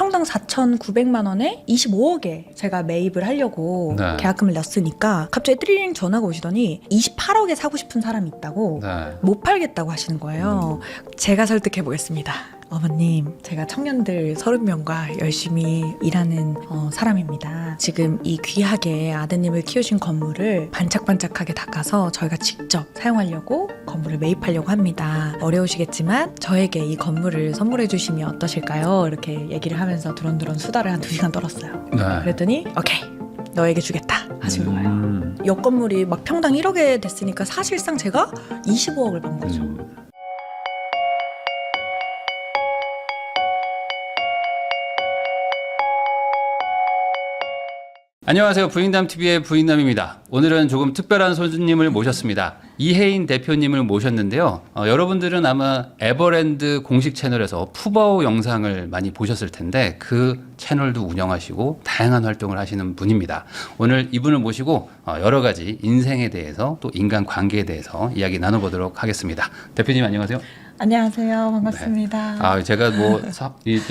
평당 4,900만 원에 25억에 제가 매입을 하려고 네. 계약금을 냈으니까 갑자기 띠링 전화가 오시더니 28억에 사고 싶은 사람이 있다고 네. 못 팔겠다고 하시는 거예요. 제가 설득해 보겠습니다. 어머님, 제가 청년들 30명과 열심히 일하는 사람입니다. 지금 이 귀하게 아드님을 키우신 건물을 반짝반짝하게 닦아서 저희가 직접 사용하려고 건물을 매입하려고 합니다. 어려우시겠지만 저에게 이 건물을 선물해 주시면 어떠실까요? 이렇게 얘기를 하면서 두런두런 수다를 한 2시간 떨었어요. 네. 그랬더니 오케이, 너에게 주겠다 하신 거예요. 옆 건물이 막 평당 1억에 됐으니까 사실상 제가 25억을 번 거죠. 안녕하세요. 부인남TV의 부인남입니다. 오늘은 조금 특별한 손님을 모셨습니다. 이혜인 대표님을 모셨는데요. 여러분들은 아마 에버랜드 공식 채널에서 푸바오 영상을 많이 보셨을 텐데 그 채널도 운영하시고 다양한 활동을 하시는 분입니다. 오늘 이분을 모시고 여러 가지 인생에 대해서 또 인간관계에 대해서 이야기 나눠보도록 하겠습니다. 대표님 안녕하세요. 안녕하세요. 반갑습니다. 네. 제가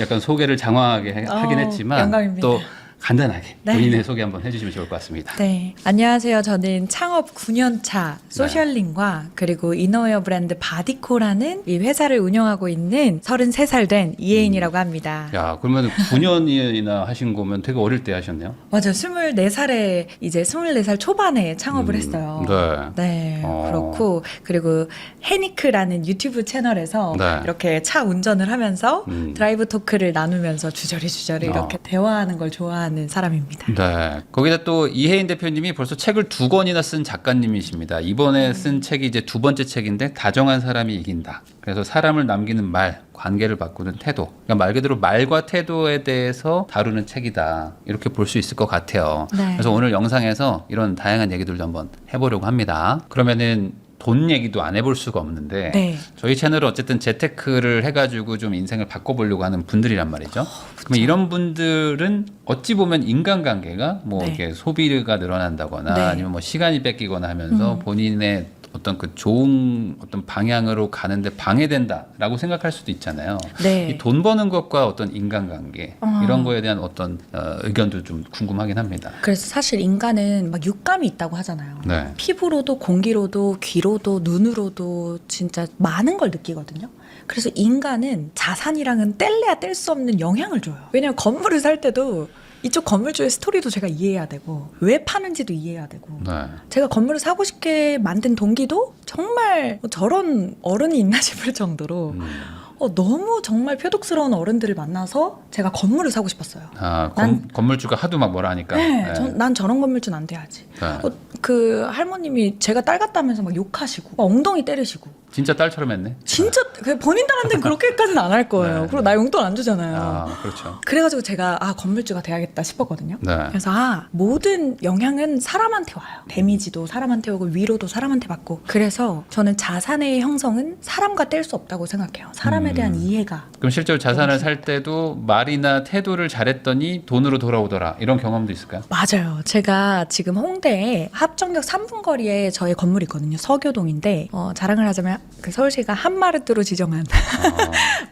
약간 소개를 장황하게 하긴 했지만 영광입니다. 또 간단하게 네. 본인의 소개 한번 해주시면 좋을 것 같습니다. 네, 안녕하세요. 저는 창업 9년차 소셜링과 그리고 이너웨어 브랜드 바디코라는 이 회사를 운영하고 있는 33살 된 이혜인이라고 합니다. 야, 그러면 9년이나 하신 거면 되게 어릴 때 하셨네요? 맞아요. 24살에 이제 24살 초반에 창업을 했어요. 네. 네, 그렇고 그리고 헤니크라는 유튜브 채널에서 네. 이렇게 차 운전을 하면서 드라이브 토크를 나누면서 주저리 이렇게 대화하는 걸 좋아하는 사람입니다. 네. 거기다 또 이혜인 대표님이 벌써 책을 2권이나 쓴 작가님이십니다. 이번에 쓴 책이 이제 두 번째 책인데 다정한 사람이 이긴다. 그래서 사람을 남기는 말, 관계를 바꾸는 태도. 그러니까 말 그대로 말과 태도에 대해서 다루는 책이다. 이렇게 볼 수 있을 것 같아요. 네. 그래서 오늘 영상에서 이런 다양한 얘기들도 한번 해보려고 합니다. 그러면은 돈 얘기도 안 해볼 수가 없는데 네. 저희 채널은 어쨌든 재테크를 해가지고 좀 인생을 바꿔보려고 하는 분들이란 말이죠. 그러면 이런 분들은 어찌 보면 인간관계가 뭐 네. 이렇게 소비가 늘어난다거나 네. 아니면 뭐 시간이 뺏기거나 하면서 본인의 어떤 그 좋은 어떤 방향으로 가는데 방해된다라고 생각할 수도 있잖아요. 네. 이 돈 버는 것과 어떤 인간관계 이런 거에 대한 어떤 의견도 좀 궁금하긴 합니다. 그래서 사실 인간은 막 육감이 있다고 하잖아요. 네. 피부로도 공기로도 귀로도 눈으로도 진짜 많은 걸 느끼거든요. 그래서 인간은 자산이랑은 뗄래야 뗄 수 없는 영향을 줘요. 왜냐면 건물을 살 때도 이쪽 건물주의 스토리도 제가 이해해야 되고 왜 파는지도 이해해야 되고 네. 제가 건물을 사고 싶게 만든 동기도 정말 저런 어른이 있나 싶을 정도로 너무 정말 표독스러운 어른들을 만나서 제가 건물을 사고 싶었어요. 건물주가 하도 막 뭐라 하니까. 네, 난 저런 건물주는 안 돼야지. 네. 그 할머님이 제가 딸 같다면서 막 욕하시고 막 엉덩이 때리시고 진짜 딸처럼 했네. 진짜 본인 딸한테는 그렇게까지는 안 할 거예요. 네, 그리고 네. 나 용돈 안 주잖아요. 그렇죠. 그래가지고 제가 건물주가 돼야겠다 싶었거든요. 네. 그래서 모든 영향은 사람한테 와요. 데미지도 사람한테 오고 위로도 사람한테 받고. 그래서 저는 자산의 형성은 사람과 뗄 수 없다고 생각해요. 사람에 대한 이해가. 그럼 실제로 자산을 살 때도 말이나 태도를 잘했더니 돈으로 돌아오더라 이런 경험도 있을까요? 맞아요. 제가 지금 홍대에 합정역 3분 거리에 저의 건물이 있거든요. 서교동인데 자랑을 하자면 그 서울시가 한마르트로 지정한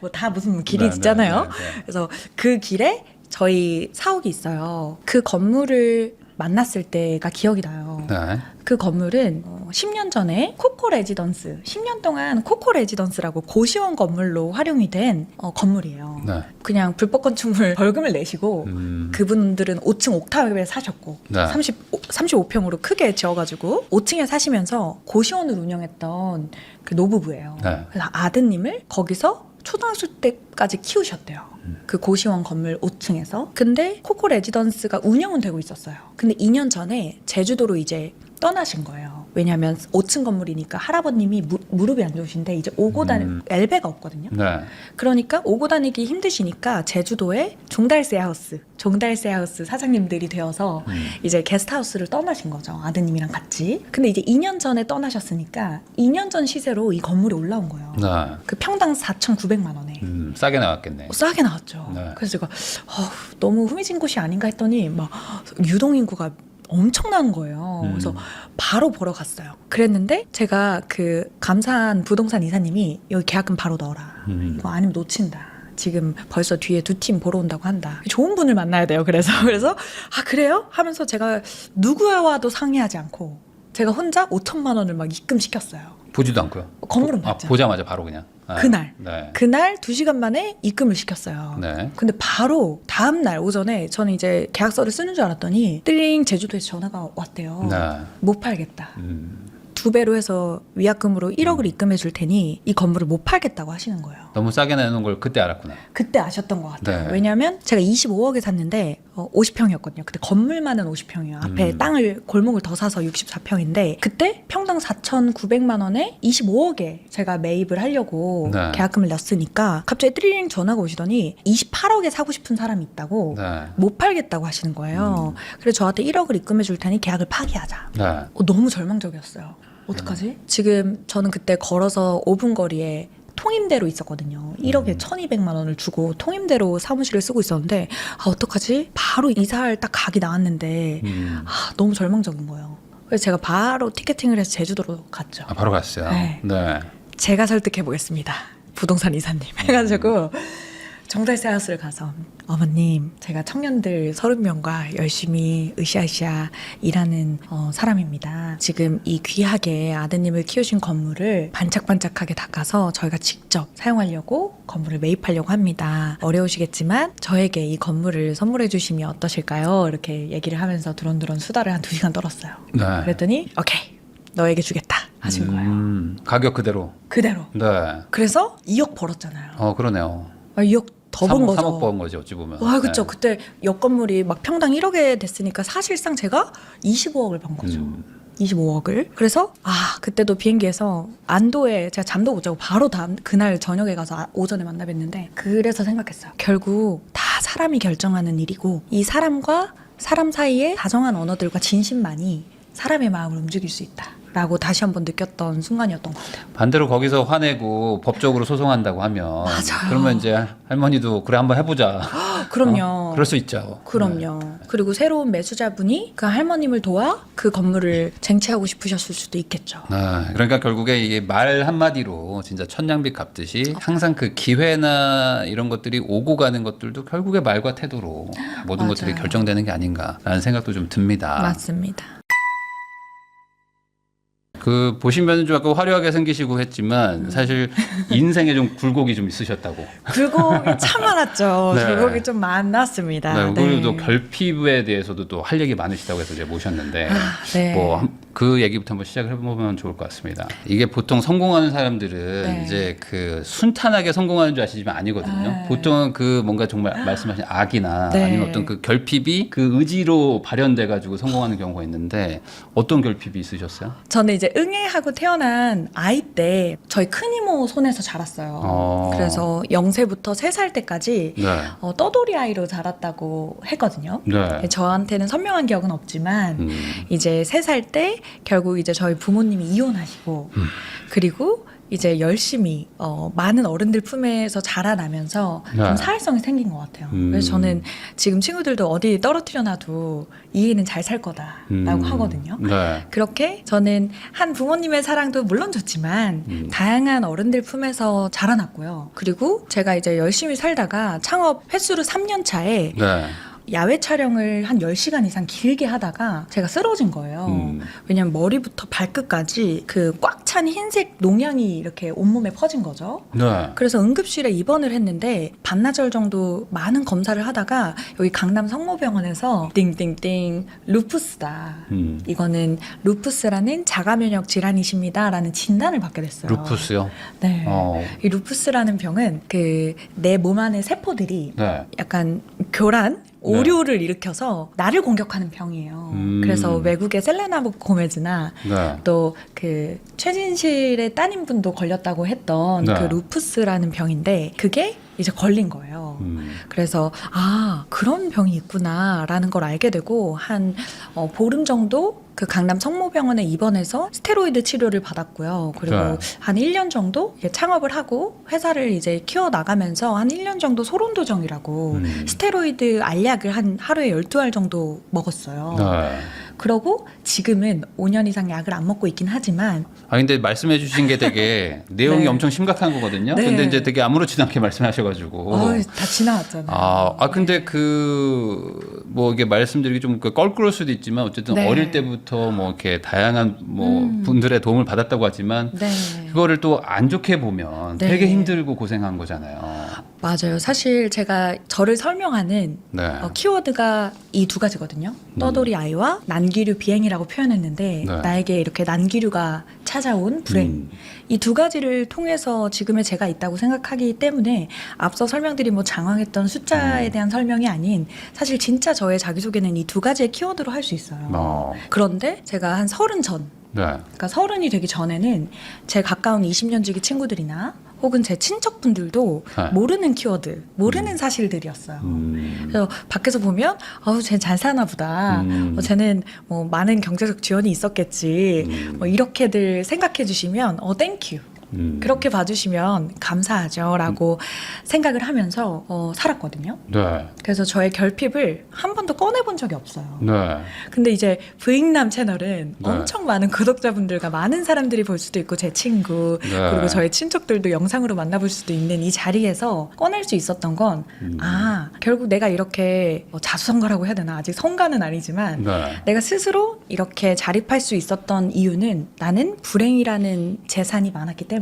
뭐 다 무슨 길이 네, 있잖아요. 네, 네, 네. 그래서 그 길에 저희 사옥이 있어요. 그 건물을 만났을 때가 기억이 나요. 네. 그 건물은 10년 전에 코코 레지던스, 10년 동안 코코 레지던스라고 고시원 건물로 활용이 된 건물이에요. 네. 그냥 불법 건축물 벌금을 내시고 그분들은 5층 옥탑에 사셨고 네. 35평으로 크게 지어가지고 5층에 사시면서 고시원을 운영했던 그 노부부예요. 네. 그래서 아드님을 거기서 초등학생 때까지 키우셨대요. 그 고시원 건물 5층에서. 근데 코코 레지던스가 운영은 되고 있었어요. 근데 2년 전에 제주도로 이제 떠나신 거예요. 왜냐하면 5층 건물이니까 할아버님이 무릎이 안 좋으신데 이제 오고 다닐 엘베가 없거든요. 네. 그러니까 오고 다니기 힘드시니까 제주도에 종달새 하우스 사장님들이 되어서 이제 게스트하우스를 떠나신 거죠. 아드님이랑 같이. 근데 이제 2년 전에 떠나셨으니까 2년 전 시세로 이 건물이 올라온 거예요. 네. 그 평당 4,900만 원에. 싸게 나왔겠네. 싸게 나왔죠. 네. 그래서 제가 너무 후미진 곳이 아닌가 했더니 막 유동인구가 엄청난 거예요. 그래서 바로 보러 갔어요. 그랬는데 제가 그 감사한 부동산 이사님이 여기 계약금 바로 넣어라. 이거 아니면 놓친다. 지금 벌써 뒤에 2팀 보러 온다고 한다. 좋은 분을 만나야 돼요. 그래서 아 그래요? 하면서 제가 누구와도 상의하지 않고 제가 혼자 5천만 원을 막 입금시켰어요. 보지도 않고요. 건물은 봤죠. 보자마자 바로 그냥. 그날 네. 2시간 만에 입금을 시켰어요. 네. 근데 바로 다음날 오전에 저는 이제 계약서를 쓰는 줄 알았더니 띵 제주도에서 전화가 왔대요. 네. 못 팔겠다. 2배로 해서 위약금으로 1억을 입금해 줄 테니 이 건물을 못 팔겠다고 하시는 거예요. 너무 싸게 내놓은 걸 그때 알았구나. 그때 아셨던 것 같아요. 네. 왜냐하면 제가 25억에 샀는데 50평이었거든요. 그때 건물만은 50평이에요. 앞에 땅을 골목을 더 사서 64평인데 그때 평당 4,900만 원에 25억에 제가 매입을 하려고 네. 계약금을 냈으니까 갑자기 띠링 전화가 오시더니 28억에 사고 싶은 사람이 있다고 네. 못 팔겠다고 하시는 거예요. 그래서 저한테 1억을 입금해 줄 테니 계약을 파기하자. 네. 너무 절망적이었어요. 어떡하지? 지금 저는 그때 걸어서 5분 거리에 통임대로 있었거든요. 1억에 1,200만 원을 주고 통임대로 사무실을 쓰고 있었는데 아 어떡하지? 바로 이사할 딱 각이 나왔는데 아 너무 절망적인 거예요. 그래서 제가 바로 티켓팅을 해서 제주도로 갔죠. 아, 바로 갔어요. 네. 네. 제가 설득해 보겠습니다. 부동산 이사님 해가지고 정달세 하우스를 가서 어머님 제가 청년들 30명과 열심히 으쌰으쌰 일하는 사람입니다. 지금 이 귀하게 아드님을 키우신 건물을 반짝반짝하게 닦아서 저희가 직접 사용하려고 건물을 매입하려고 합니다. 어려우시겠지만 저에게 이 건물을 선물해 주시면 어떠실까요? 이렇게 얘기를 하면서 두런두런 수다를 한 2시간 떨었어요. 네. 그랬더니 오케이 너에게 주겠다 하신 거예요. 가격 그대로. 그대로. 네. 그래서 2억 벌었잖아요. 그러네요. 2억 더 번 거죠. 3억 번 거지 어찌 보면. 와, 그쵸. 네. 그때 옆 건물이 막 평당 1억에 됐으니까 사실상 제가 25억을 번 거죠. 25억을. 그래서 그때도 비행기에서 안도에 제가 잠도 못 자고 바로 그날 저녁에 가서 오전에 만나 뵀는데 그래서 생각했어요. 결국 다 사람이 결정하는 일이고 이 사람과 사람 사이에 다정한 언어들과 진심만이 사람의 마음을 움직일 수 있다. 라고 다시 한번 느꼈던 순간이었던 것 같아요. 반대로 거기서 화내고 법적으로 소송한다고 하면 맞아요. 그러면 이제 할머니도 그래 한번 해보자. 그럼요. 그럴 수 있죠. 그럼요. 네. 그리고 새로운 매수자분이 그 할머님을 도와 그 건물을 쟁취하고 싶으셨을 수도 있겠죠. 네. 그러니까 결국에 이게 말 한마디로 진짜 천냥빚 갚듯이 항상 그 기회나 이런 것들이 오고 가는 것들도 결국에 말과 태도로 모든 맞아요. 것들이 결정되는 게 아닌가라는 생각도 좀 듭니다. 맞습니다. 그 보시면 좀 약간 화려하게 생기시고 했지만 사실 인생에 좀 굴곡이 좀 있으셨다고. 굴곡이 참 많았죠. 네. 굴곡이 좀 많았습니다. 네, 그리고 또 결핍에 대해서도 또 할 얘기 많으시다고 해서 이제 모셨는데 네. 뭐 그 얘기부터 한번 시작을 해보면 좋을 것 같습니다. 이게 보통 성공하는 사람들은 네. 이제 그 순탄하게 성공하는 줄 아시지만 아니거든요. 네. 보통은 그 뭔가 정말 말씀하신 악이나 네. 아니면 어떤 그 결핍이 그 의지로 발현돼 가지고 성공하는 경우가 있는데 어떤 결핍이 있으셨어요? 저는 이제 응애하고 태어난 아이 때 저희 큰이모 손에서 자랐어요. 그래서 0세부터 3살 때까지 네. 떠돌이 아이로 자랐다고 했거든요. 네. 저한테는 선명한 기억은 없지만 이제 3살 때 결국 이제 저희 부모님이 이혼하시고 그리고 이제 열심히 많은 어른들 품에서 자라나면서 네. 좀 사회성이 생긴 것 같아요. 그래서 저는 지금 친구들도 어디 떨어뜨려 놔도 이 애는 잘 살 거다라고 하거든요. 네. 그렇게 저는 한 부모님의 사랑도 물론 좋지만 다양한 어른들 품에서 자라났고요. 그리고 제가 이제 열심히 살다가 창업 횟수로 3년 차에 네. 야외 촬영을 한 10시간 이상 길게 하다가 제가 쓰러진 거예요. 왜냐면 머리부터 발끝까지 그 꽉 찬 흰색 농양이 이렇게 온몸에 퍼진 거죠. 네. 그래서 응급실에 입원을 했는데 반나절 정도 많은 검사를 하다가 여기 강남 성모병원에서 띵띵띵 루푸스다. 이거는 루푸스라는 자가면역 질환이십니다라는 진단을 받게 됐어요. 루푸스요? 네. 네. 이 루푸스라는 병은 그 내 몸 안의 세포들이 네. 약간 교란 오류를 일으켜서 나를 공격하는 병이에요. 그래서 외국의 셀레나 고메즈나 네. 또 그 최진실의 따님분도 걸렸다고 했던 네. 그 루푸스라는 병인데 그게 이제 걸린 거예요. 그래서 그런 병이 있구나라는 걸 알게 되고 한 보름 정도 그 강남 성모병원에 입원해서 스테로이드 치료를 받았고요. 그리고 네. 한 1년 정도 창업을 하고 회사를 이제 키워나가면서 한 1년 정도 스테로이드 알약을 한 하루에 12알 정도 먹었어요. 네. 그러고 지금은 5년 이상 약을 안 먹고 있긴 하지만 아 근데 말씀해 주신 게 되게 내용이 네. 엄청 심각한 거거든요. 네. 근데 이제 되게 아무렇지도 않게 말씀하셔가지고. 다 지나왔잖아요. 근데 그, 뭐, 이게 말씀드리기 좀 껄끄러울 수도 있지만, 어쨌든 네. 어릴 때부터 뭐, 이렇게 다양한 뭐, 분들의 도움을 받았다고 하지만, 네. 그거를 또 안 좋게 보면 네. 되게 힘들고 고생한 거잖아요. 맞아요. 사실 제가 저를 설명하는 네. 키워드가 이 두 가지거든요. 떠돌이 아이와 난기류 비행이라고 표현했는데 네. 나에게 이렇게 난기류가 찾아온 불행. 이 두 가지를 통해서 지금의 제가 있다고 생각하기 때문에 앞서 설명드린 뭐 장황했던 숫자에 대한 설명이 아닌 사실 진짜 저의 자기소개는 이 두 가지의 키워드로 할 수 있어요. 그런데 제가 한 30 전, 네. 그러니까 30이 되기 전에는 제 가까운 20년 지기 친구들이나 혹은 제 친척분들도 네. 모르는 키워드, 모르는 사실들이었어요. 그래서 밖에서 보면 쟤 잘 사나 보다. 쟤는 뭐 많은 경제적 지원이 있었겠지. 뭐 이렇게들 생각해 주시면 땡큐. 그렇게 봐주시면 감사하죠라고 생각을 하면서 살았거든요. 네. 그래서 저의 결핍을 한 번도 꺼내본 적이 없어요. 네. 근데 이제 부익남 채널은 네. 엄청 많은 구독자분들과 많은 사람들이 볼 수도 있고 제 친구 네. 그리고 저의 친척들도 영상으로 만나볼 수도 있는 이 자리에서 꺼낼 수 있었던 건 결국 내가 이렇게 자수성가라고 해야 되나 아직 성가는 아니지만 네. 내가 스스로 이렇게 자립할 수 있었던 이유는 나는 불행이라는 재산이 많았기 때문이다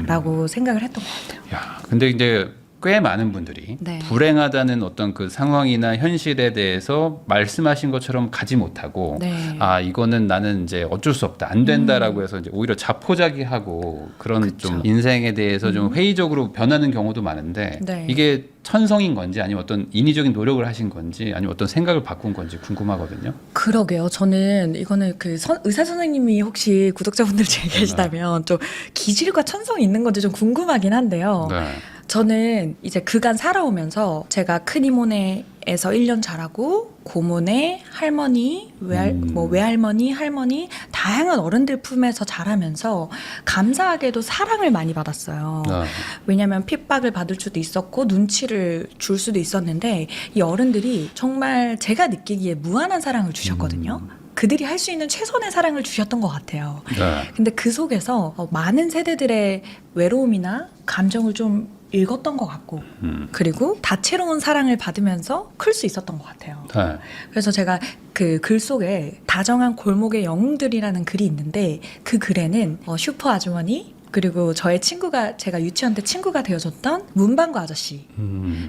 라고 생각을 했던 것 같아요. 야, 근데 이제 꽤 많은 분들이 네. 불행하다는 어떤 그 상황이나 현실에 대해서 말씀하신 것처럼 가지 못하고 네. 이거는 나는 이제 어쩔 수 없다 안 된다라고 해서 이제 오히려 자포자기하고 그런 그쵸. 좀 인생에 대해서 좀 회의적으로 변하는 경우도 많은데 네. 이게 천성인 건지 아니면 어떤 인위적인 노력을 하신 건지 아니면 어떤 생각을 바꾼 건지 궁금하거든요. 그러게요. 저는 이거는 의사 선생님이 혹시 구독자분들 중에 계시다면 좀 기질과 천성이 있는 건지 좀 궁금하긴 한데요. 네. 저는 이제 그간 살아오면서 제가 큰 이모네에서 1년 자라고 고모네, 할머니, 외할머니, 할머니 다양한 어른들 품에서 자라면서 감사하게도 사랑을 많이 받았어요. 네. 왜냐하면 핍박을 받을 수도 있었고 눈치를 줄 수도 있었는데 이 어른들이 정말 제가 느끼기에 무한한 사랑을 주셨거든요. 그들이 할 수 있는 최선의 사랑을 주셨던 것 같아요. 네. 근데 그 속에서 많은 세대들의 외로움이나 감정을 좀 읽었던 것 같고 그리고 다채로운 사랑을 받으면서 클 수 있었던 것 같아요. 네. 그래서 제가 그 글 속에 다정한 골목의 영웅들이라는 글이 있는데 그 글에는 슈퍼 아주머니 그리고 저의 친구가 제가 유치원 때 친구가 되어줬던 문방구 아저씨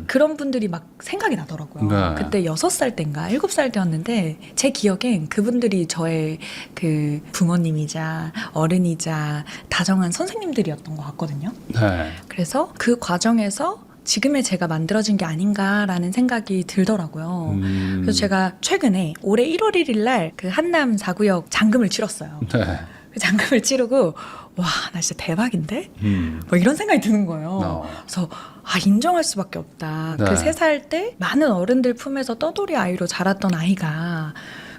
그런 분들이 막 생각이 나더라고요. 네. 그때 6살 때인가 7살 때였는데 제 기억엔 그분들이 저의 그 부모님이자 어른이자 다정한 선생님들이었던 것 같거든요. 네. 그래서 그 과정에서 지금의 제가 만들어진 게 아닌가라는 생각이 들더라고요. 그래서 제가 최근에 올해 1월 1일 날 그 한남 4구역 잔금을 치렀어요. 네. 그 잔금을 치르고 와, 나 진짜 대박인데? 뭐 이런 생각이 드는 거예요. 그래서 인정할 수밖에 없다. 네. 그 3살 때 많은 어른들 품에서 떠돌이 아이로 자랐던 아이가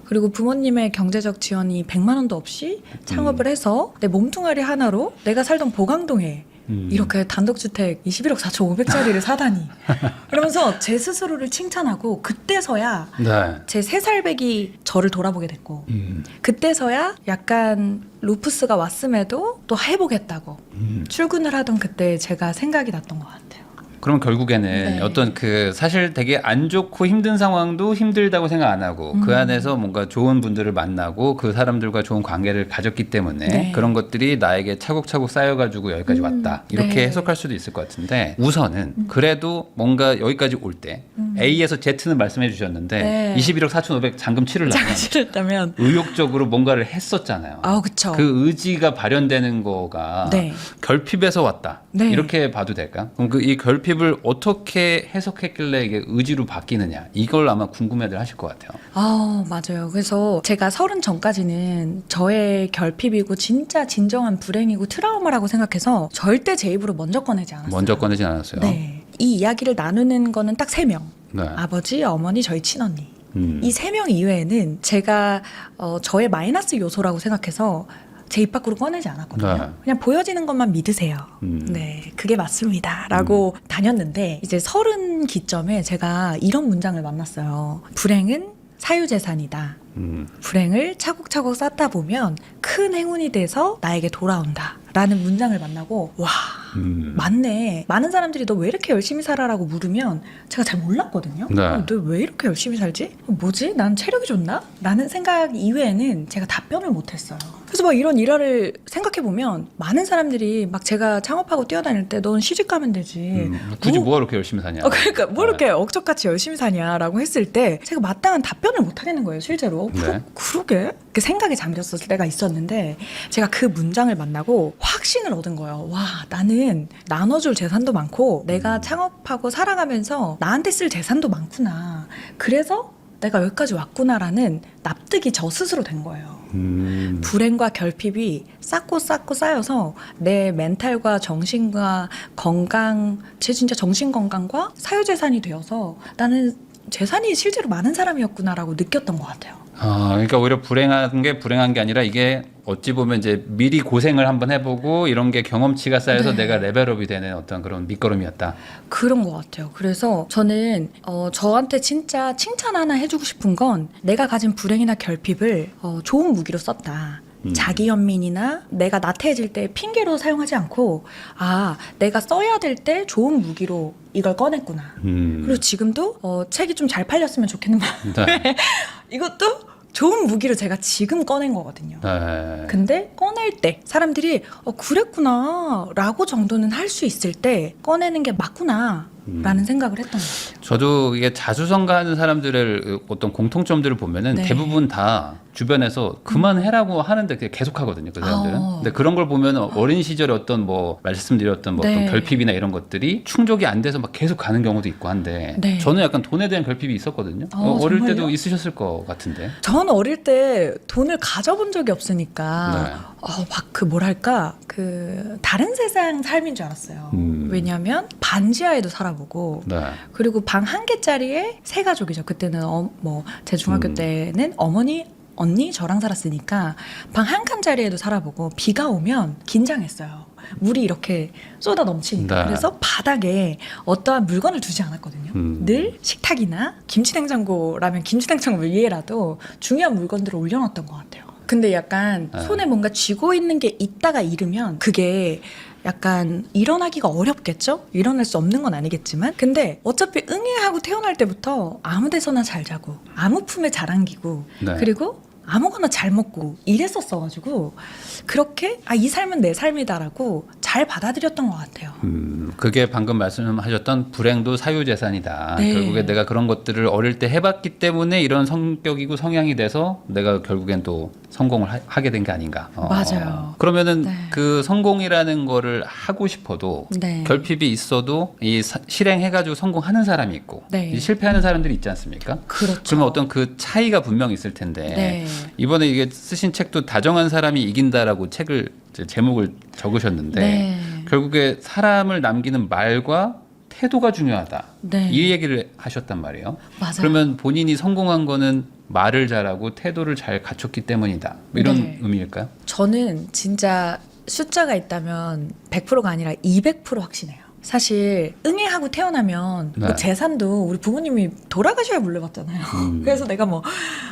그리고 부모님의 경제적 지원이 100만 원도 없이 창업을 해서 내 몸뚱아리 하나로 내가 살던 보강동에 이렇게 단독주택 21억 4,500짜리를 사다니 이러면서 제 스스로를 칭찬하고 그때서야 네. 제 3살 배기 저를 돌아보게 됐고 그때서야 약간 루푸스가 왔음에도 또 해보겠다고 출근을 하던 그때 제가 생각이 났던 것 같아요. 그럼 결국에는 네. 어떤 그 사실 되게 안 좋고 힘든 상황도 힘들다고 생각 안 하고 그 안에서 뭔가 좋은 분들을 만나고 그 사람들과 좋은 관계를 가졌기 때문에 네. 그런 것들이 나에게 차곡차곡 쌓여가지고 여기까지 왔다 이렇게 네. 해석할 수도 있을 것 같은데 우선은 그래도 뭔가 여기까지 올 때 A에서 Z는 말씀해 주셨는데 네. 21억 4,500 잔금 치르려면 장치를했다면 의욕적으로 뭔가를 했었잖아요. 그쵸. 그 의지가 발현되는 거가 네. 결핍에서 왔다. 네. 이렇게 봐도 될까? 그럼 이 결핍을 어떻게 해석했길래 이게 의지로 바뀌느냐? 이걸 아마 궁금해들 하실 것 같아요. 맞아요. 그래서 제가 30 전까지는 저의 결핍이고 진짜 진정한 불행이고 트라우마라고 생각해서 절대 제 입으로 먼저 꺼내지 않았어요. 먼저 꺼내진 않았어요. 네. 이 이야기를 나누는 거는 딱 3명. 네. 아버지, 어머니, 저희 친언니. 이 3명 이외에는 제가 저의 마이너스 요소라고 생각해서 제 입 밖으로 꺼내지 않았거든요. 네. 그냥 보여지는 것만 믿으세요. 네, 그게 맞습니다. 라고 다녔는데 이제 30 기점에 제가 이런 문장을 만났어요. 불행은 사유재산이다. 불행을 차곡차곡 쌓다 보면 큰 행운이 돼서 나에게 돌아온다. 라는 문장을 만나고 와 맞네. 많은 사람들이 너 왜 이렇게 열심히 살아라고 물으면 제가 잘 몰랐거든요. 네. 너 왜 이렇게 열심히 살지? 뭐지? 난 체력이 좋나? 라는 생각 이외에는 제가 답변을 못했어요. 그래서 막 이런 일화를 생각해보면 많은 사람들이 막 제가 창업하고 뛰어다닐 때 넌 시집가면 되지. 굳이 뭐가 그렇게 열심히 사냐. 그러니까 뭐 이렇게 억척같이 열심히 사냐라고 했을 때 제가 마땅한 답변을 못 하겠는 거예요. 실제로. 네. 그러게? 그 생각에 잠겼을 때가 있었는데 제가 그 문장을 만나고 확신을 얻은 거예요. 와 나는 나눠줄 재산도 많고 내가 창업하고 살아가면서 나한테 쓸 재산도 많구나. 그래서 내가 여기까지 왔구나라는 납득이 저 스스로 된 거예요. 불행과 결핍이 쌓고 쌓여서 내 멘탈과 정신과 건강, 제 진짜 정신 건강과 사유재산이 되어서 나는 재산이 실제로 많은 사람이었구나라고 느꼈던 것 같아요. 그러니까 오히려 불행한 게 아니라 이게 어찌 보면 이제 미리 고생을 한번 해보고 이런 게 경험치가 쌓여서 네. 내가 레벨업이 되는 어떤 그런 밑거름이었다. 그런 것 같아요. 그래서 저는 저한테 진짜 칭찬 하나 해주고 싶은 건 내가 가진 불행이나 결핍을 좋은 무기로 썼다. 자기 연민이나 내가 나태해질 때 핑계로 사용하지 않고 내가 써야 될 때 좋은 무기로 이걸 꺼냈구나. 그리고 지금도 책이 좀 잘 팔렸으면 좋겠는 마음에 네. 이것도 좋은 무기로 제가 지금 꺼낸 거거든요. 네. 근데 꺼낼 때 사람들이 그랬구나 라고 정도는 할 수 있을 때 꺼내는 게 맞구나 라는 생각을 했던 것 같아요. 저도 이게 자수성가하는 사람들의 어떤 공통점들을 보면은 네. 대부분 다 주변에서 그만해라고 하는데 그냥 계속 하거든요, 그 사람들은. 근데 그런 걸 보면 어린 시절에 어떤 뭐 말씀드렸던 뭐 네. 어떤 결핍이나 이런 것들이 충족이 안 돼서 막 계속 가는 경우도 있고 한데 네. 저는 약간 돈에 대한 결핍이 있었거든요. 어릴 정말요? 때도 있으셨을 것 같은데. 저는 어릴 때 돈을 가져본 적이 없으니까 막 뭐랄까 다른 세상 삶인 줄 알았어요. 왜냐하면 반지하에도 살아보고 네. 그리고 방 한 개짜리에 세 가족이죠. 그때는 제 중학교 때는 어머니 언니 저랑 살았으니까 방 한 칸짜리에도 살아보고 비가 오면 긴장했어요. 물이 이렇게 쏟아 넘치니까. 네. 그래서 바닥에 어떠한 물건을 두지 않았거든요. 늘 식탁이나 김치냉장고라면 김치냉장고 위에라도 중요한 물건들을 올려놨던 것 같아요. 근데 약간 손에 뭔가 쥐고 있는 게 있다가 잃으면 그게 약간 일어나기가 어렵겠죠? 일어날 수 없는 건 아니겠지만 근데 어차피 응애하고 태어날 때부터 아무 데서나 잘 자고 아무 품에 잘 안기고 네. 그리고 아무거나 잘 먹고 이랬었어가지고 그렇게 이 삶은 내 삶이다라고 잘 받아들였던 것 같아요. 그게 방금 말씀하셨던 불행도 사유재산이다. 네. 결국에 내가 그런 것들을 어릴 때 해봤기 때문에 이런 성격이고 성향이 돼서 내가 결국엔 또 성공을 하게 된 게 아닌가. 맞아요. 그러면은 네. 그 성공이라는 거를 하고 싶어도 네. 결핍이 있어도 이 실행해가지고 성공하는 사람이 있고 네. 이 실패하는 사람들이 있지 않습니까? 그렇죠. 그러면 어떤 그 차이가 분명 있을 텐데 네. 이번에 이게 쓰신 책도 다정한 사람이 이긴다라고 책을 제목을 적으셨는데 네. 결국에 사람을 남기는 말과 태도가 중요하다. 네. 이 얘기를 하셨단 말이에요. 맞아요. 그러면 본인이 성공한 거는 말을 잘하고 태도를 잘 갖췄기 때문이다. 뭐 이런 네. 의미일까요? 저는 진짜 숫자가 있다면 100%가 아니라 200% 확신해요. 사실 응애하고 태어나면 네. 그 재산도 우리 부모님이 돌아가셔야 물려받잖아요. 그래서 내가 뭐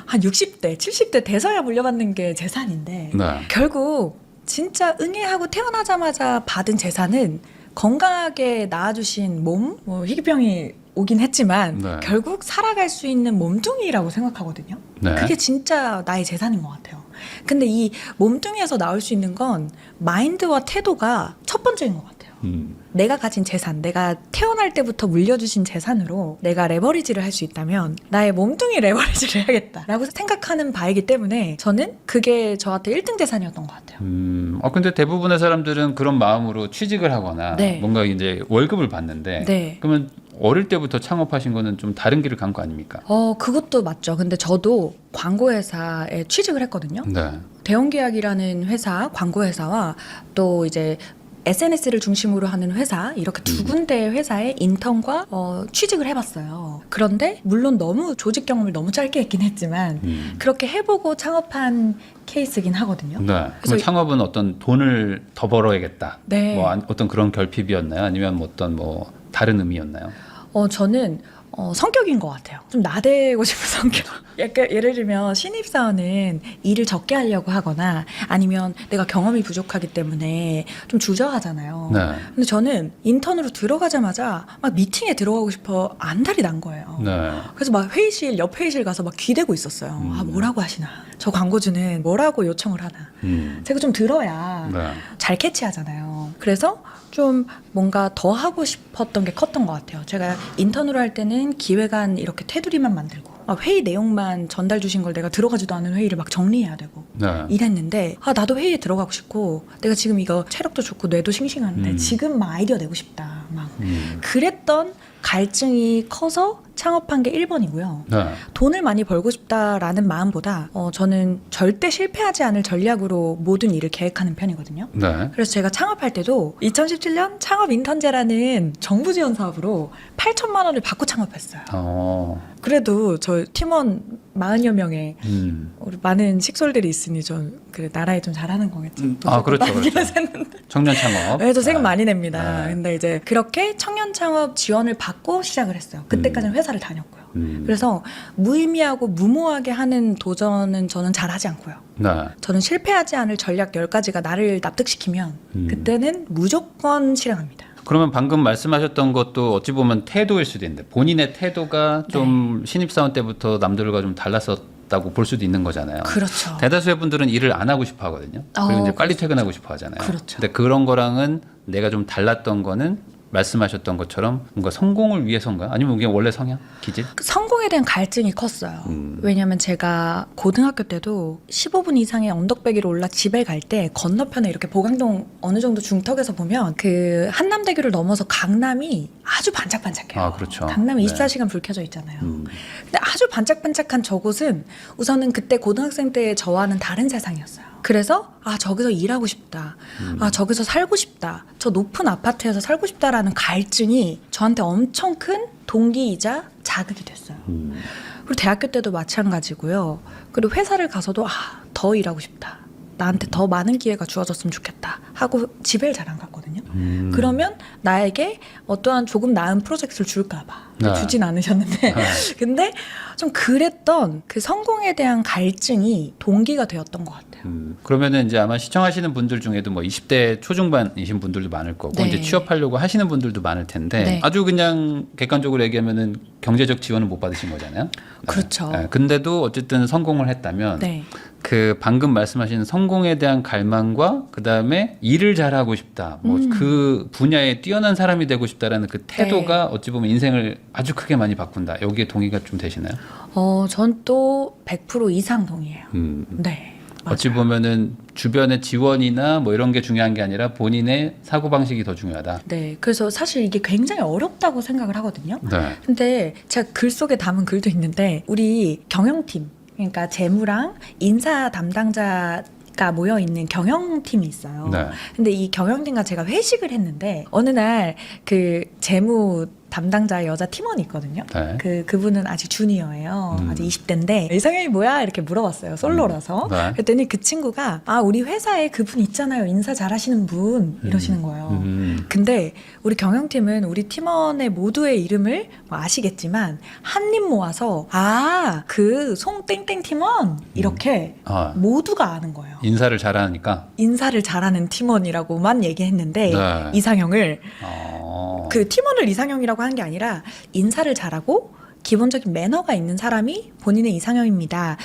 한 60대, 70대 돼서야 물려받는 게 재산인데 네. 결국 진짜 응애하고 태어나자마자 받은 재산은 건강하게 낳아주신 몸, 희귀병이 오긴 했지만 네. 결국 살아갈 수 있는 몸뚱이라고 생각하거든요. 네. 그게 진짜 나의 재산인 것 같아요. 근데 이 몸뚱이에서 나올 수 있는 건 마인드와 태도가 첫 번째인 것 같아요. 내가 가진 재산, 내가 태어날 때부터 물려주신 재산으로 내가 레버리지를 할 수 있다면 나의 몸뚱이 레버리지를 해야겠다라고 생각하는 바이기 때문에 저는 그게 저한테 1등 재산이었던 것 같아요. 근데 대부분의 사람들은 그런 마음으로 취직을 하거나 네. 뭔가 이제 월급을 받는데 네. 그러면 어릴 때부터 창업하신 거는 좀 다른 길을 간 거 아닙니까? 그것도 맞죠. 근데 저도 광고회사에 취직을 했거든요. 네. 대원계약이라는 회사, 광고회사와 또 이제 SNS를 중심으로 하는 회사 이렇게 두 군데의 회사에 인턴과 취직을 해봤어요. 그런데 물론 너무 조직 경험을 너무 짧게 했긴 했지만 그렇게 해보고 창업한 케이스긴 하거든요. 네. 그럼 그래서 창업은 어떤 돈을 더 벌어야겠다. 네. 뭐 어떤 그런 결핍이었나요? 아니면 뭐 어떤 뭐 다른 의미였나요? 저는 성격인 것 같아요. 좀 나대고 싶은 성격. 약간 예를 들면 신입사원은 일을 적게 하려고 하거나 아니면 내가 경험이 부족하기 때문에 좀 주저하잖아요. 네. 근데 저는 인턴으로 들어가자마자 막 미팅에 들어가고 싶어 안달이 난 거예요. 네. 그래서 막 회의실, 옆 회의실 가서 막 기대고 있었어요. 아, 뭐라고 하시나. 저 광고주는 뭐라고 요청을 하나. 제가 좀 들어야 네. 잘 캐치하잖아요. 그래서 좀 뭔가 더 하고 싶었던 게 컸던 것 같아요. 제가 인턴으로 할 때는 기획안 이렇게 테두리만 만들고 막 회의 내용만 전달 주신 걸 내가 들어가지도 않은 회의를 막 정리해야 되고 네. 이랬는데 나도 회의에 들어가고 싶고 내가 지금 이거 체력도 좋고 뇌도 싱싱한데 지금 막 아이디어 내고 싶다. 막 그랬던 갈증이 커서 창업한 게 1번이고요. 네. 돈을 많이 벌고 싶다라는 마음보다 저는 절대 실패하지 않을 전략으로 모든 일을 계획하는 편이거든요. 네. 그래서 제가 창업할 때도 2017년 창업 인턴제라는 정부 지원 사업으로 8천만 원을 받고 창업했어요. 그래도 저 팀원 40여 명의 우리 많은 식솔들이 있으니 좀 그래 나라에 좀 잘하는 거겠죠. 그렇죠. 청년 창업. 네, 저 세금 많이 냅니다. 네. 근데 이제 그렇게 청년 창업 지원을 받고 시작을 했어요. 그때까지는 회사를 다녔고요. 그래서 무의미하고 무모하게 하는 도전은 저는 잘하지 않고요. 네. 저는 실패하지 않을 전략 10가지가 나를 납득시키면 그때는 무조건 실행합니다. 그러면 방금 말씀하셨던 것도 어찌 보면 태도일 수도 있는데 본인의 태도가 좀 신입사원 때부터 남들과 좀 달랐었다고 볼 수도 있는 거잖아요. 그렇죠. 대다수의 분들은 일을 안 하고 싶어 하거든요. 그리고 이제 빨리 그렇죠. 퇴근하고 싶어 하잖아요. 그렇죠. 근데 그런 거랑은 내가 좀 달랐던 거는 말씀하셨던 것처럼 뭔가 성공을 위해서인가? 아니면 이게 원래 성향? 기질? 성공에 대한 갈증이 컸어요. 왜냐하면 제가 고등학교 때도 15분 이상의 언덕배기로 올라 집에 갈 때 건너편에 이렇게 보강동 어느 정도 중턱에서 보면 그 한남대교를 넘어서 강남이 아주 반짝반짝해요. 그렇죠. 강남이 네. 24시간 불 켜져 있잖아요. 근데 아주 반짝반짝한 저곳은 우선은 그때 고등학생 때 저와는 다른 세상이었어요. 그래서 저기서 일하고 싶다. 저기서 살고 싶다. 저 높은 아파트에서 살고 싶다라는 갈증이 저한테 엄청 큰 동기이자 자극이 됐어요. 그리고 대학교 때도 마찬가지고요. 그리고 회사를 가서도 더 일하고 싶다. 나한테 더 많은 기회가 주어졌으면 좋겠다 하고 집에 잘 안 갔거든요. 그러면 나에게 어떠한 조금 나은 프로젝트를 줄까 봐. 네. 주진 않으셨는데 근데 좀 그랬던 그 성공에 대한 갈증이 동기가 되었던 것 같아요. 그러면은 이제 아마 시청하시는 분들 중에도 뭐 20대 초중반이신 분들도 많을 거고 네. 이제 취업하려고 하시는 분들도 많을 텐데 네. 아주 그냥 객관적으로 얘기하면은 경제적 지원을 못 받으신 거잖아요. 네. 그렇죠. 네. 근데도 어쨌든 성공을 했다면 네. 그 방금 말씀하신 성공에 대한 갈망과 그 다음에 일을 잘하고 싶다, 뭐 그 분야에 뛰어난 사람이 되고 싶다라는 그 태도가 어찌 보면 인생을 아주 크게 많이 바꾼다. 여기에 동의가 좀 되시나요? 전 또 100% 이상 동의해요. 네. 어찌 보면은 주변의 지원이나 뭐 이런 게 중요한 게 아니라 본인의 사고 방식이 더 중요하다. 네. 그래서 사실 이게 굉장히 어렵다고 생각을 하거든요. 네. 근데 제가 글 속에 담은 글도 있는데 우리 경영팀, 그러니까 재무랑 인사 담당자가 모여 있는 경영팀이 있어요. 네. 근데 이 경영팀과 제가 회식을 했는데 어느 날 그 재무 담당자 여자 팀원이 있거든요. 네. 그분은 아직 주니어예요. 아직 20대인데 이상형이 뭐야? 이렇게 물어봤어요. 솔로라서. 네. 그랬더니 그 친구가 우리 회사에 그분 있잖아요. 인사 잘하시는 분 이러시는 거예요. 근데 우리 경영팀은 우리 팀원의 모두의 이름을 뭐 아시겠지만 한 입 모아서 그 송땡땡 팀원 이렇게 모두가 아는 거예요. 인사를 잘하니까. 인사를 잘하는 팀원이라고만 얘기했는데 네. 이상형을 그 팀원을 이상형이라고 하는 게 아니라 인사를 잘하고 기본적인 매너가 있는 사람이 본인의 이상형입니다.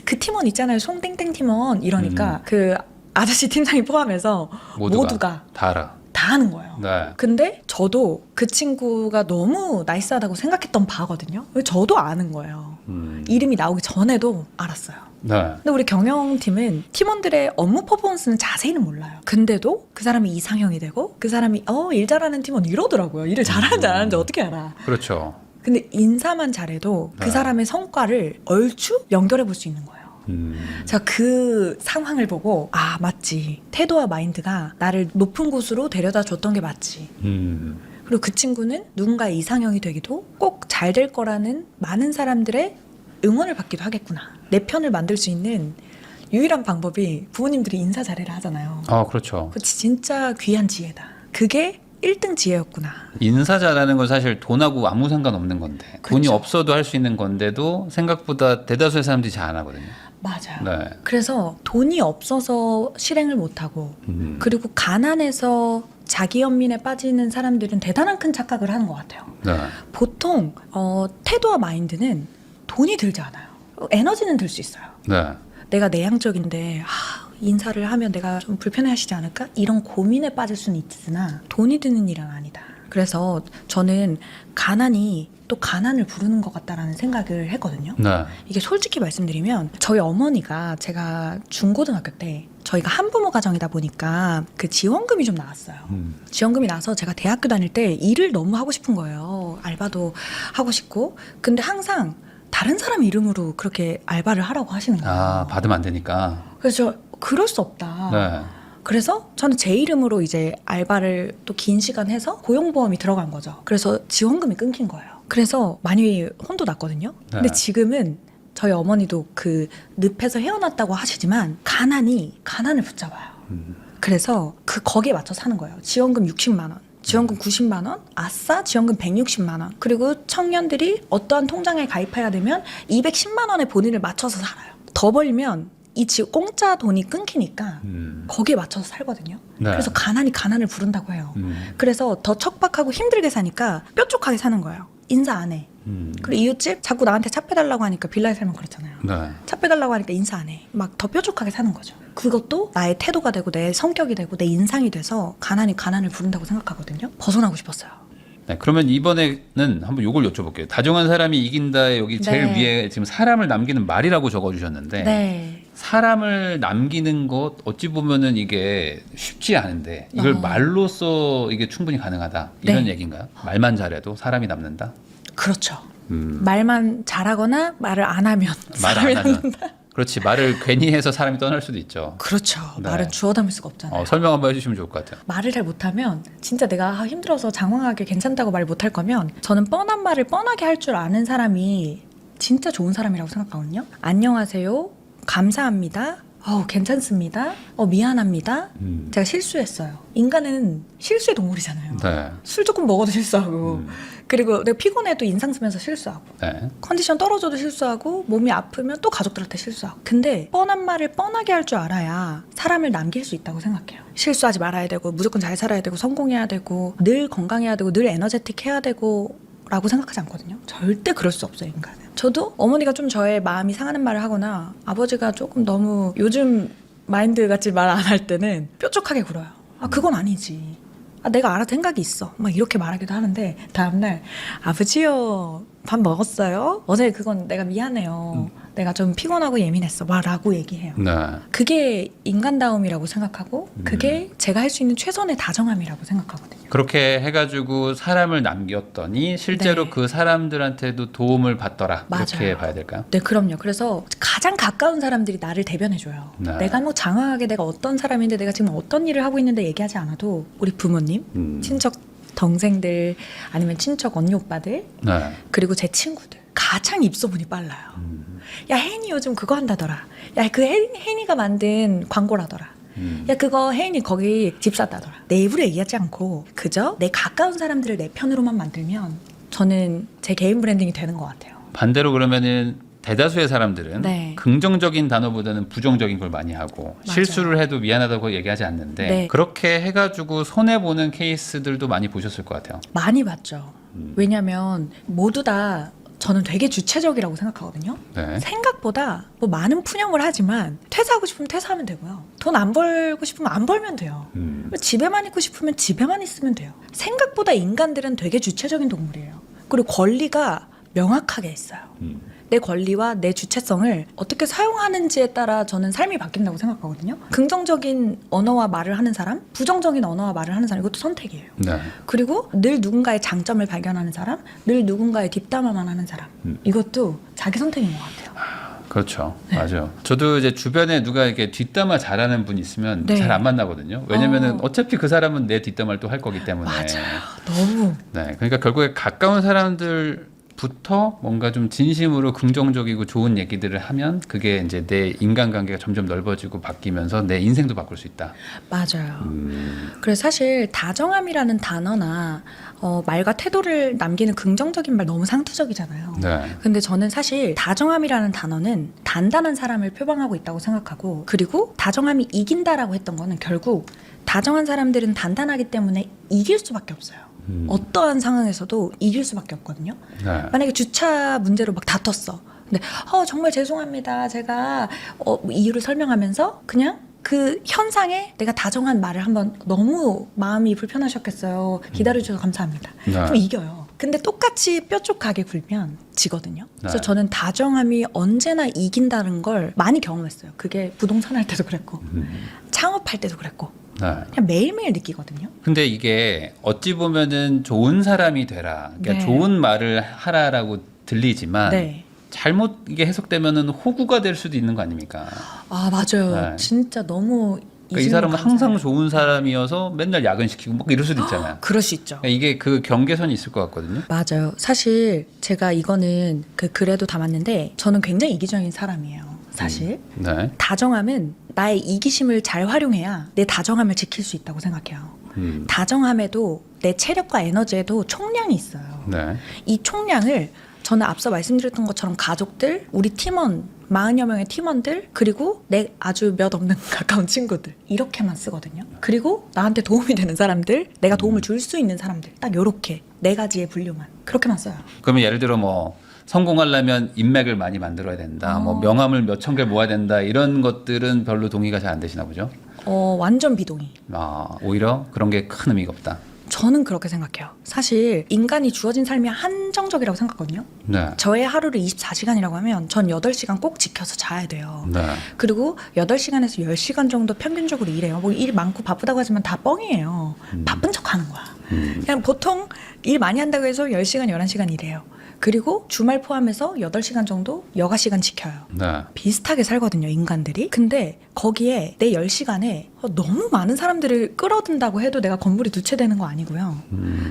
그 팀원 있잖아요. 송땡땡 팀원 이러니까 그 아저씨 팀장이 포함해서 모두가 다 알아. 다 아는 거예요. 네. 근데 저도 그 친구가 너무 나이스하다고 생각했던 바거든요. 저도 아는 거예요. 이름이 나오기 전에도 알았어요. 네. 근데 우리 경영팀은 팀원들의 업무 퍼포먼스는 자세히는 몰라요. 근데도 그 사람이 이상형이 되고 그 사람이 일 잘하는 팀원 이러더라고요. 일을 잘하는지 안 하는지 어떻게 알아. 그렇죠. 근데 인사만 잘해도 그 사람의 성과를 얼추 연결해 볼 수 있는 거예요. 제가 그 상황을 보고 맞지. 태도와 마인드가 나를 높은 곳으로 데려다 줬던 게 맞지. 그리고 그 친구는 누군가의 이상형이 되기도 꼭 잘 될 거라는 많은 사람들의 응원을 받기도 하겠구나. 내 편을 만들 수 있는 유일한 방법이 부모님들이 인사 잘해라 하잖아요. 그렇죠. 진짜 귀한 지혜다. 그게 1등 지혜였구나. 인사 잘하는 건 사실 돈하고 아무 상관없는 건데 돈이 그렇죠. 없어도 할 수 있는 건데도 생각보다 대다수의 사람들이 잘 안 하거든요. 맞아요. 네. 그래서 돈이 없어서 실행을 못하고 그리고 가난해서 자기 연민에 빠지는 사람들은 대단한 큰 착각을 하는 것 같아요. 네. 보통 태도와 마인드는 돈이 들지 않아요. 에너지는 들 수 있어요. 네. 내가 내향적인데 인사를 하면 내가 좀 불편해하시지 않을까? 이런 고민에 빠질 수는 있으나 돈이 드는 일은 아니다. 그래서 저는 가난이 또 가난을 부르는 것 같다라는 생각을 했거든요. 네. 이게 솔직히 말씀드리면 저희 어머니가 제가 중고등학교 때 저희가 한부모 가정이다 보니까 그 지원금이 좀 나왔어요. 지원금이 나서 제가 대학교 다닐 때 일을 너무 하고 싶은 거예요. 알바도 하고 싶고. 근데 항상 다른 사람 이름으로 그렇게 알바를 하라고 하시는 거예요. 아, 받으면 안 되니까. 그래서 저 그럴 수 없다. 네. 그래서 저는 제 이름으로 이제 알바를 또 긴 시간 해서 고용보험이 들어간 거죠. 그래서 지원금이 끊긴 거예요. 그래서 많이 혼도 났거든요. 근데 네. 지금은 저희 어머니도 그 늪에서 헤어났다고 하시지만 가난을 붙잡아요. 그래서 거기에 맞춰 사는 거예요. 지원금 60만 원. 지원금 90만 원, 아싸 지원금 160만 원. 그리고 청년들이 어떠한 통장에 가입해야 되면 210만 원의 본인을 맞춰서 살아요. 더 벌면 이 공짜 돈이 끊기니까 거기에 맞춰서 살거든요. 네. 그래서 가난을 부른다고 해요. 그래서 더 척박하고 힘들게 사니까 뾰족하게 사는 거예요. 인사 안 해. 그리고 이웃집 자꾸 나한테 차 빼달라고 하니까 빌라에 살면 그렇잖아요. 네. 차 빼달라고 하니까 인사 안 해. 막 더 뾰족하게 사는 거죠. 그것도 나의 태도가 되고 내 성격이 되고 내 인상이 돼서 가난을 부른다고 생각하거든요. 벗어나고 싶었어요. 네, 그러면 이번에는 한번 요걸 여쭤볼게요. 다정한 사람이 이긴다에 여기 제일 네. 위에 지금 사람을 남기는 말이라고 적어주셨는데 네. 사람을 남기는 것 어찌 보면은 이게 쉽지 않은데 이걸 말로써 이게 충분히 가능하다 이런 네. 얘기인가요? 말만 잘해도 사람이 남는다? 그렇죠. 말만 잘하거나 말을 안 하면 말 사람이 안 하면 남는다. 그렇지 말을 괜히 해서 사람이 떠날 수도 있죠. 그렇죠. 네. 말은 주워 담을 수가 없잖아요. 설명 한번 해주시면 좋을 것 같아요. 말을 잘 못하면 진짜 내가 힘들어서 장황하게 괜찮다고 말 못할 거면 저는 뻔한 말을 뻔하게 할 줄 아는 사람이 진짜 좋은 사람이라고 생각하거든요. 안녕하세요. 감사합니다. 괜찮습니다. 미안합니다. 제가 실수했어요. 인간은 실수의 동물이잖아요. 네. 술 조금 먹어도 실수하고 그리고 내가 피곤해도 인상 쓰면서 실수하고 네. 컨디션 떨어져도 실수하고 몸이 아프면 또 가족들한테 실수하고 근데 뻔한 말을 뻔하게 할 줄 알아야 사람을 남길 수 있다고 생각해요. 실수하지 말아야 되고 무조건 잘 살아야 되고 성공해야 되고 늘 건강해야 되고 늘 에너제틱 해야 되고 라고 생각하지 않거든요. 절대 그럴 수 없어요, 인간은. 저도 어머니가 좀 저의 마음이 상하는 말을 하거나 아버지가 조금 너무 요즘 마인드 같이 말 안 할 때는 뾰족하게 굴어요. 그건 아니지. 내가 알아 생각이 있어. 막 이렇게 말하기도 하는데 다음날 아버지요 밥 먹었어요? 어제 그건 내가 미안해요. 내가 좀 피곤하고 예민했어. 라고 얘기해요. 네. 그게 인간다움이라고 생각하고 그게 제가 할 수 있는 최선의 다정함이라고 생각하거든요. 그렇게 해가지고 사람을 남겼더니 실제로 네. 그 사람들한테도 도움을 받더라. 이렇게 맞아요. 봐야 될까요? 네, 그럼요. 그래서 가장 가까운 사람들이 나를 대변해줘요. 네. 내가 뭐 장황하게 내가 어떤 사람인데 내가 지금 어떤 일을 하고 있는데 얘기하지 않아도 우리 부모님, 친척 동생들 아니면 친척 언니 오빠들 네. 그리고 제 친구들 가장 입소문이 빨라요. 야, 혜인이 요즘 그거 한다더라. 야, 그 혜인이가 만든 광고라더라. 야, 그거 혜인이 거기 집 샀다더라. 내 입으로 얘기하지 않고 그저 내 가까운 사람들을 내 편으로만 만들면 저는 제 개인 브랜딩이 되는 것 같아요. 반대로 그러면은 대다수의 사람들은 네. 긍정적인 단어보다는 부정적인 걸 많이 하고 맞아요. 실수를 해도 미안하다고 얘기하지 않는데 네. 그렇게 해가지고 손해보는 케이스들도 많이 보셨을 것 같아요. 많이 봤죠. 왜냐면 모두 다 저는 되게 주체적이라고 생각하거든요. 네. 생각보다 뭐 많은 푸념을 하지만 퇴사하고 싶으면 퇴사하면 되고요. 돈 안 벌고 싶으면 안 벌면 돼요. 집에만 있고 싶으면 집에만 있으면 돼요. 생각보다 인간들은 되게 주체적인 동물이에요. 그리고 권리가 명확하게 있어요. 내 권리와 내 주체성을 어떻게 사용하는지에 따라 저는 삶이 바뀐다고 생각하거든요. 긍정적인 언어와 말을 하는 사람, 부정적인 언어와 말을 하는 사람, 이것도 선택이에요. 네. 그리고 늘 누군가의 장점을 발견하는 사람, 늘 누군가의 뒷담화만 하는 사람, 이것도 자기 선택인 것 같아요. 그렇죠. 네. 맞아요. 저도 이제 주변에 누가 이렇게 뒷담화 잘하는 분 있으면 네. 잘 안 만나거든요. 왜냐면은 어차피 그 사람은 내 뒷담화를 또 할 거기 때문에. 맞아요. 너무. 네. 그러니까 결국에 가까운 사람들 때부터 뭔가 좀 진심으로 긍정적이고 좋은 얘기들을 하면 그게 이제 내 인간관계가 점점 넓어지고 바뀌면서 내 인생도 바꿀 수 있다. 맞아요. 그래서 사실 다정함이라는 단어나 말과 태도를 남기는 긍정적인 말 너무 상투적이잖아요. 네. 근데 저는 사실 다정함이라는 단어는 단단한 사람을 표방하고 있다고 생각하고, 그리고 다정함이 이긴다라고 했던 거는 결국 다정한 사람들은 단단하기 때문에 이길 수밖에 없어요. 어떠한 상황에서도 이길 수밖에 없거든요. 네. 만약에 주차 문제로 막 다퉜어. 근데 정말 죄송합니다. 제가 이유를 설명하면서 그냥 그 현상에 내가 다정한 말을 한번, 너무 마음이 불편하셨겠어요. 기다려주셔서 감사합니다. 네. 그럼 이겨요. 근데 똑같이 뾰족하게 굴면 지거든요. 그래서 네. 저는 다정함이 언제나 이긴다는 걸 많이 경험했어요. 그게 부동산 할 때도 그랬고 창업할 때도 그랬고 네. 그냥 매일매일 느끼거든요. 근데 이게 어찌 보면은 좋은 사람이 되라, 그러니까 네. 좋은 말을 하라라고 들리지만 네. 잘못 이게 해석되면은 호구가 될 수도 있는 거 아닙니까? 아 맞아요. 네. 진짜 너무 그러니까 이 사람은 항상 좋은 사람이어서 맨날 야근시키고 뭐 이럴 수도 있잖아요. 그럴 수 있죠. 그러니까 이게 그 경계선이 있을 것 같거든요. 맞아요. 사실 제가 이거는 그 글에도 담았는데 저는 굉장히 이기적인 사람이에요. 사실 네. 다정함은 나의 이기심을 잘 활용해야 내 다정함을 지킬 수 있다고 생각해요. 다정함에도 내 체력과 에너지에도 총량이 있어요. 네. 이 총량을 저는 앞서 말씀드렸던 것처럼 가족들, 우리 팀원, 40여 명의 팀원들, 그리고 내 아주 몇 없는 가까운 친구들, 이렇게만 쓰거든요. 그리고 나한테 도움이 되는 사람들, 내가 도움을 줄 수 있는 사람들, 딱 요렇게 4가지의 분류만 그렇게만 써요. 그러면 예를 들어 뭐 성공하려면 인맥을 많이 만들어야 된다, 뭐 명함을 몇천 개 모아야 된다, 이런 것들은 별로 동의가 잘 안 되시나 보죠? 완전 비동의. 오히려 그런 게 큰 의미가 없다. 저는 그렇게 생각해요. 사실 인간이 주어진 삶이 한정적이라고 생각하거든요. 네. 저의 하루를 24시간이라고 하면 전 8시간 꼭 지켜서 자야 돼요. 네. 그리고 8시간에서 10시간 정도 평균적으로 일해요. 뭐 일 많고 바쁘다고 하지만 다 뻥이에요. 바쁜 척 하는 거야. 그냥 보통 일 많이 한다고 해서 10시간, 11시간 일해요. 그리고 주말 포함해서 8시간 정도 여가 시간 지켜요. 네. 비슷하게 살거든요, 인간들이. 근데 거기에 내 10시간에 너무 많은 사람들을 끌어든다고 해도 내가 건물이 2채 되는 거 아니고요.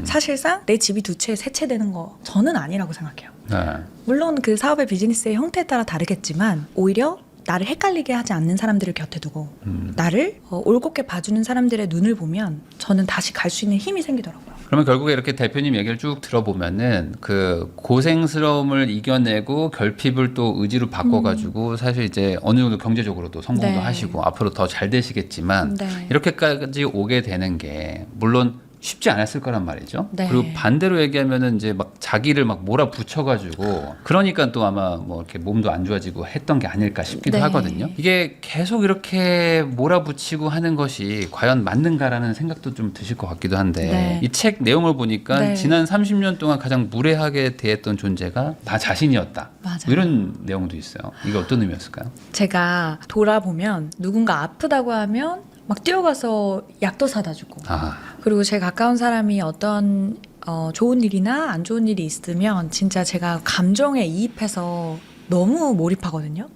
사실상 내 집이 2채, 3채 되는 거 저는 아니라고 생각해요. 네. 물론 그 사업의 비즈니스의 형태에 따라 다르겠지만 오히려 나를 헷갈리게 하지 않는 사람들을 곁에 두고 나를 올곧게 봐주는 사람들의 눈을 보면 저는 다시 갈 수 있는 힘이 생기더라고요. 그러면 결국에 이렇게 대표님 얘기를 쭉 들어보면은 그 고생스러움을 이겨내고 결핍을 또 의지로 바꿔가지고 사실 이제 어느 정도 경제적으로도 성공도 네. 하시고 앞으로 더 잘 되시겠지만 네. 이렇게까지 오게 되는 게 물론 쉽지 않았을 거란 말이죠. 네. 그리고 반대로 얘기하면은 이제 막 자기를 막 몰아붙여가지고 그러니까 또 아마 뭐 이렇게 몸도 안 좋아지고 했던 게 아닐까 싶기도 네. 하거든요. 이게 계속 이렇게 몰아붙이고 하는 것이 과연 맞는가라는 생각도 좀 드실 것 같기도 한데 네. 이 책 내용을 보니까 네. 지난 30년 동안 가장 무례하게 대했던 존재가 나 자신이었다. 맞아요. 이런 내용도 있어요. 이게 어떤 의미였을까요? 제가 돌아보면 누군가 아프다고 하면 막 뛰어가서 약도 사다 주고, 그리고 제 가까운 사람이 어떤 좋은 일이나 안 좋은 일이 있으면 진짜 제가 감정에 이입해서 너무 몰입하거든요.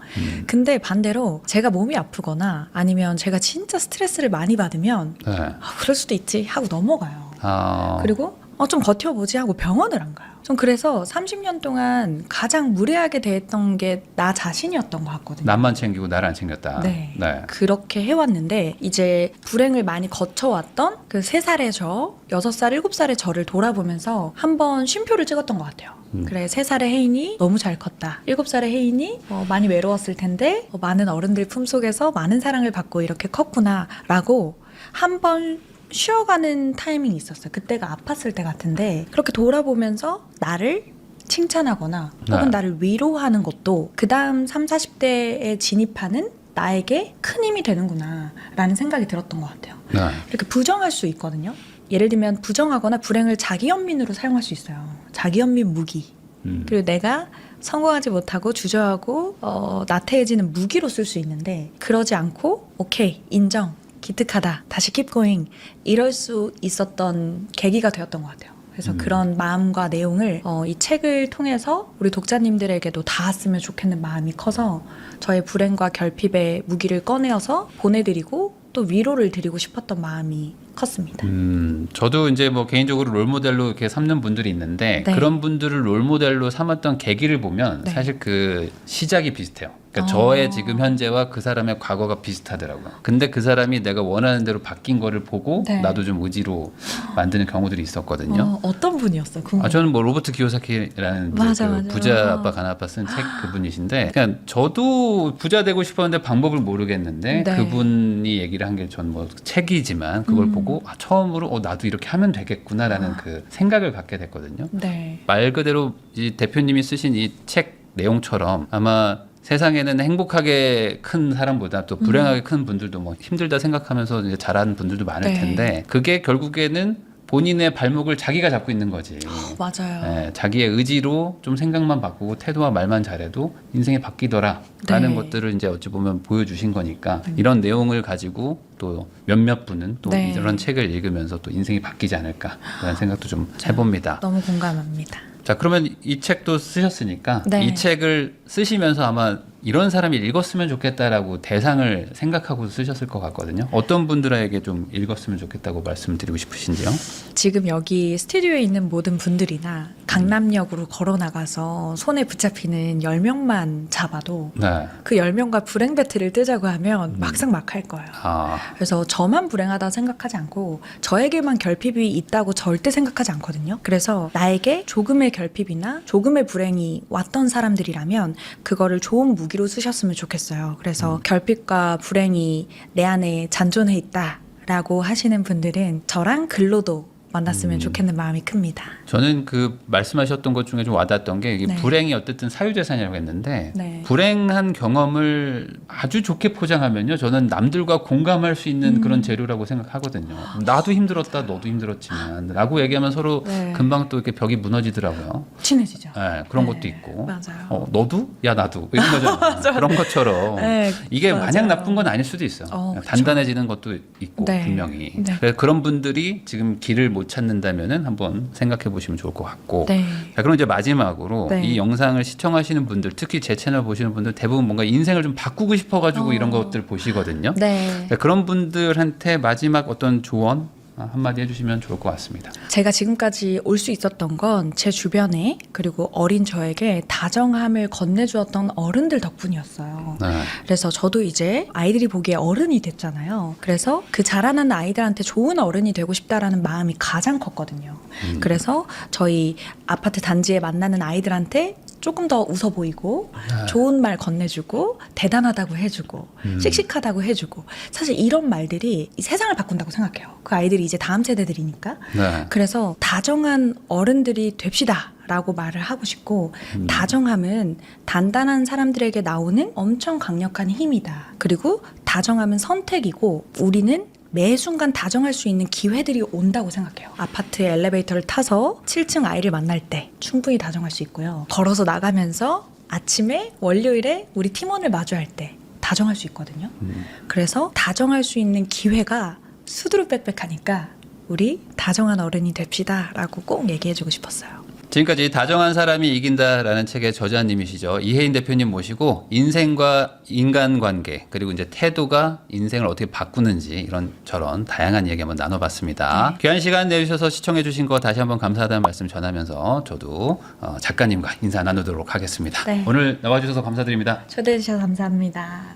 근데 반대로 제가 몸이 아프거나 아니면 제가 진짜 스트레스를 많이 받으면 네. 그럴 수도 있지 하고 넘어가요. 아, 그리고 좀 버텨보지 하고 병원을 안 가요. 전 그래서 30년 동안 가장 무례하게 대했던 게 나 자신이었던 것 같거든요. 남만 챙기고 나를 안 챙겼다. 네. 네. 그렇게 해왔는데 이제 불행을 많이 거쳐왔던 그 3살의 저, 6살, 7살의 저를 돌아보면서 한번 쉼표를 찍었던 것 같아요. 그래, 3살의 혜인이 너무 잘 컸다. 7살의 혜인이 많이 외로웠을 텐데 많은 어른들 품속에서 많은 사랑을 받고 이렇게 컸구나 라고 한번 쉬어가는 타이밍이 있었어요. 그때가 아팠을 때 같은데 그렇게 돌아보면서 나를 칭찬하거나 혹은 네. 나를 위로하는 것도 그 다음 30, 40대에 진입하는 나에게 큰 힘이 되는구나 라는 생각이 들었던 것 같아요. 네. 이렇게 부정할 수 있거든요. 예를 들면 부정하거나 불행을 자기 연민으로 사용할 수 있어요. 자기 연민 무기. 그리고 내가 성공하지 못하고 주저하고 나태해지는 무기로 쓸 수 있는데 그러지 않고 오케이 인정 기특하다 다시 keep going 이럴 수 있었던 계기가 되었던 것 같아요. 그래서 그런 마음과 내용을 이 책을 통해서 우리 독자님들에게도 닿았으면 좋겠는 마음이 커서 저의 불행과 결핍의 무기를 꺼내어서 보내드리고 또 위로를 드리고 싶었던 마음이 컸습니다. 저도 이제 뭐 개인적으로 롤모델로 이렇게 삼는 분들이 있는데 네. 그런 분들을 롤모델로 삼았던 계기를 보면 네. 사실 그 시작이 비슷해요. 그러니까 저의 지금 현재와 그 사람의 과거가 비슷하더라고요. 근데 그 사람이 내가 원하는 대로 바뀐 거를 보고 네. 나도 좀 의지로 만드는 경우들이 있었거든요. 어떤 분이었어요? 궁금해요. 저는 뭐 로버트 기요사키라는 이제 맞아, 그 맞아. 부자 아빠 가난 아빠 쓴 책 그분이신데, 그냥 저도 부자 되고 싶었는데 방법을 모르겠는데 네. 그분이 얘기를 한 게 전 뭐 책이지만 그걸 보고 처음으로 나도 이렇게 하면 되겠구나라는 그 생각을 갖게 됐거든요. 네. 말 그대로 이 대표님이 쓰신 이 책 내용처럼 아마 세상에는 행복하게 큰 사람보다 또 불행하게 큰 분들도 뭐 힘들다 생각하면서 이제 잘하는 분들도 많을 네. 텐데 그게 결국에는 본인의 발목을 자기가 잡고 있는 거지. 맞아요. 예, 자기의 의지로 좀 생각만 바꾸고 태도와 말만 잘해도 인생이 바뀌더라라는 네. 것들을 이제 어찌 보면 보여주신 거니까 이런 내용을 가지고 또 몇몇 분은 또 네. 이런 책을 읽으면서 또 인생이 바뀌지 않을까라는 생각도 좀 해봅니다. 너무 공감합니다. 자, 그러면 이 책도 쓰셨으니까 네. 이 책을 쓰시면서 아마 이런 사람이 읽었으면 좋겠다라고 대상을 생각하고 쓰셨을 것 같거든요. 어떤 분들에게 좀 읽었으면 좋겠다고 말씀드리고 싶으신지요? 지금 여기 스튜디오에 있는 모든 분들이나 강남역으로 걸어 나가서 손에 붙잡히는 10명만 잡아도 네. 그 10명과 불행 배틀을 뜨자고 하면 막상 막할 거예요. 그래서 저만 불행하다 생각하지 않고 저에게만 결핍이 있다고 절대 생각하지 않거든요. 그래서 나에게 조금의 결핍이나 조금의 불행이 왔던 사람들이라면 그거를 좋은 무기로 쓰셨으면 좋겠어요. 그래서 결핍과 불행이 내 안에 잔존해 있다라고 하시는 분들은 저랑 글로도 만났으면 좋겠는 마음이 큽니다. 저는 그 말씀하셨던 것 중에 좀 와닿았던 게 이게 네. 불행이 어쨌든 사유재산이라고 했는데 네. 불행한 경험을 아주 좋게 포장하면요. 저는 남들과 공감할 수 있는 그런 재료라고 생각하거든요. 나도 힘들었다, 너도 힘들었지만 라고 얘기하면 서로 네. 금방 또 이렇게 벽이 무너지더라고요. 친해지죠. 네, 그런 네, 것도 있고. 맞아요. 너도? 야, 나도. 이런 거잖아요. 그런 것처럼 네, 이게 맞아요. 마냥 나쁜 건 아닐 수도 있어. 그쵸. 단단해지는 것도 있고 네. 분명히. 네. 그래서 그런 분들이 지금 길을 못 찾는다면은 한번 생각해 보시면 좋을 것 같고. 네. 자, 그럼 이제 마지막으로 네. 이 영상을 시청하시는 분들, 특히 제 채널 보시는 분들 대부분 뭔가 인생을 좀 바꾸고 싶어가지고 이런 것들 보시거든요. 네. 자, 그런 분들한테 마지막 어떤 조언 한마디 해주시면 좋을 것 같습니다. 제가 지금까지 올 수 있었던 건 제 주변에 그리고 어린 저에게 다정함을 건네주었던 어른들 덕분이었어요. 네. 그래서 저도 이제 아이들이 보기에 어른이 됐잖아요. 그래서 그 자라나는 아이들한테 좋은 어른이 되고 싶다라는 마음이 가장 컸거든요. 그래서 저희 아파트 단지에 만나는 아이들한테 조금 더 웃어 보이고 좋은 말 건네주고 대단하다고 해주고 씩씩하다고 해주고 사실 이런 말들이 이 세상을 바꾼다고 생각해요. 그 아이들이 이제 다음 세대들이니까. 네. 그래서 다정한 어른들이 됩시다 라고 말을 하고 싶고 다정함은 단단한 사람들에게 나오는 엄청 강력한 힘이다. 그리고 다정함은 선택이고 우리는 매 순간 다정할 수 있는 기회들이 온다고 생각해요. 아파트 엘리베이터를 타서 7층 아이를 만날 때 충분히 다정할 수 있고요. 걸어서 나가면서 아침에 월요일에 우리 팀원을 마주할 때 다정할 수 있거든요. 그래서 다정할 수 있는 기회가 수두룩빽빽하니까 우리 다정한 어른이 됩시다 라고 꼭 얘기해주고 싶었어요. 지금까지 다정한 사람이 이긴다라는 책의 저자님이시죠. 이혜인 대표님 모시고 인생과 인간관계 그리고 이제 태도가 인생을 어떻게 바꾸는지 이런 저런 다양한 이야기 한번 나눠봤습니다. 귀한 시간 내주셔서 시청해주신 거 다시 한번 감사하다는 말씀 전하면서 저도 작가님과 인사 나누도록 하겠습니다. 네. 오늘 나와주셔서 감사드립니다. 초대해 주셔서 감사합니다.